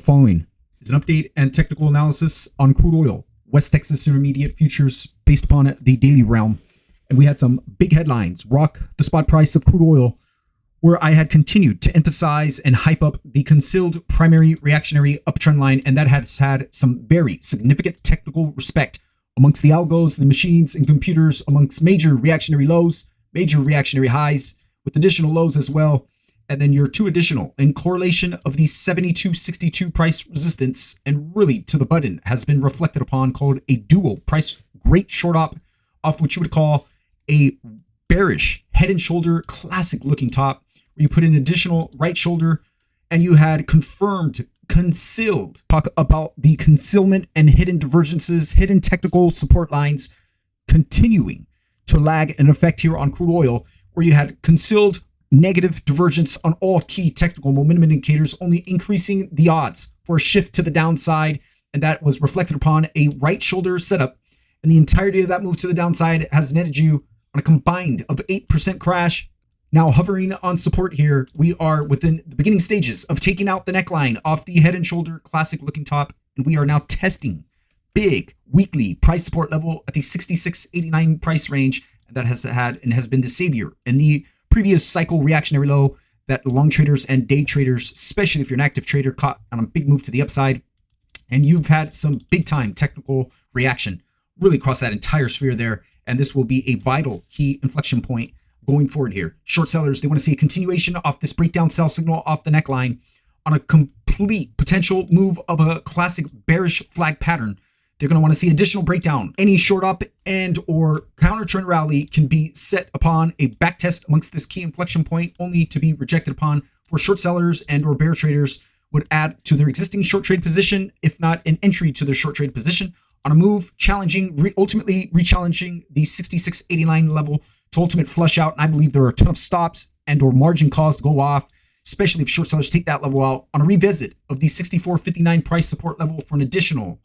following is an update and technical analysis on crude oil, West Texas Intermediate futures based upon the daily realm. And we had some big headlines rock the spot price of crude oil, where I had continued to emphasize and hype up the concealed primary reactionary uptrend line, and that has had some very significant technical respect amongst the algos, the machines, and computers, amongst major reactionary lows, major reactionary highs, with additional lows as well. And then your two additional in correlation of the 72.62 price resistance, and really to the button, has been reflected upon, called a dual price great short op off what you would call a bearish head and shoulder classic looking top, where you put an additional right shoulder and you had confirmed concealed. Talk about the concealment and hidden divergences, hidden technical support lines continuing to lag an effect here on crude oil, where you had concealed negative divergence on all key technical momentum indicators, only increasing the odds for a shift to the downside. And that was reflected upon a right shoulder setup. And the entirety of that move to the downside has netted you on a combined of 8% crash. Now hovering on support here, we are within the beginning stages of taking out the neckline off the head and shoulder classic looking top. And we are now testing big weekly price support level at the 66.89 price range. And that has had and has been the savior in the previous cycle reactionary low that long traders and day traders, especially if you're an active trader, caught on a big move to the upside. And you've had some big time technical reaction really across that entire sphere there. And this will be a vital key inflection point going forward here. Short sellers, they want to see a continuation off this breakdown sell signal off the neckline on a complete potential move of a classic bearish flag pattern. They're going to want to see additional breakdown. Any short up and or counter trend rally can be set upon a back test amongst this key inflection point, only to be rejected upon for short sellers and or bear traders would add to their existing short trade position, if not an entry to their short trade position on a move challenging, ultimately re-challenging the 66.89 level to ultimate flush out. And I believe there are a ton of stops and or margin calls to go off, especially if short sellers take that level out on a revisit of the 64.59 price support level for an additional,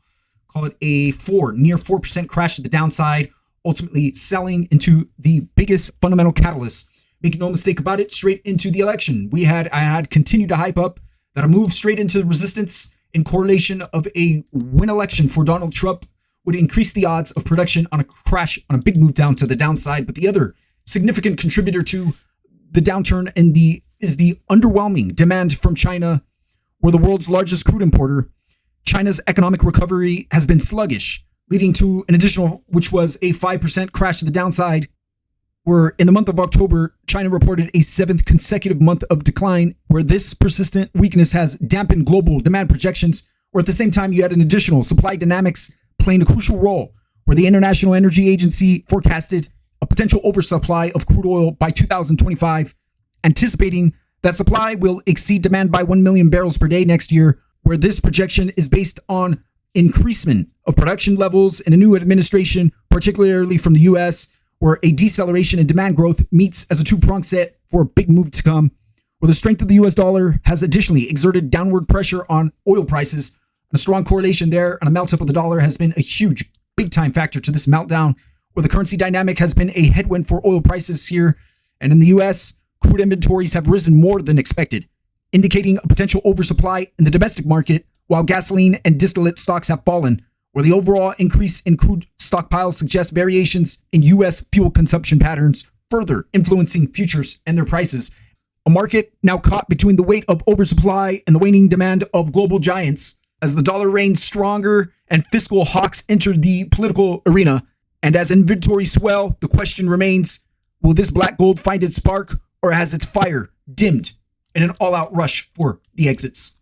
call it a near 4% crash to the downside, ultimately selling into the biggest fundamental catalyst. Make no mistake about it, straight into the election. I had continued to hype up that a move straight into resistance in correlation of a win election for Donald Trump would increase the odds of production on a crash, on a big move down to the downside. But the other significant contributor to the downturn is the underwhelming demand from China. We're the world's largest crude importer. China's economic recovery has been sluggish, leading to an additional, which was a 5% crash to the downside, where in the month of October, China reported a 7th consecutive month of decline, where this persistent weakness has dampened global demand projections, where at the same time you had an additional supply dynamics playing a crucial role, where the International Energy Agency forecasted a potential oversupply of crude oil by 2025, anticipating that supply will exceed demand by 1 million barrels per day next year, where this projection is based on increasement of production levels in a new administration, particularly from the US, where a deceleration in demand growth meets as a two-pronged set for a big move to come, where the strength of the US dollar has additionally exerted downward pressure on oil prices. And a strong correlation there and a melt up of the dollar has been a huge, big-time factor to this meltdown, where the currency dynamic has been a headwind for oil prices here. And in the US, crude inventories have risen more than expected, indicating a potential oversupply in the domestic market, while gasoline and distillate stocks have fallen, where the overall increase in crude stockpiles suggests variations in U.S. fuel consumption patterns, further influencing futures and their prices. A market now caught between the weight of oversupply and the waning demand of global giants, as the dollar reigns stronger and fiscal hawks enter the political arena. And as inventories swell, the question remains, will this black gold find its spark, or has its fire dimmed in an all-out rush for the exits?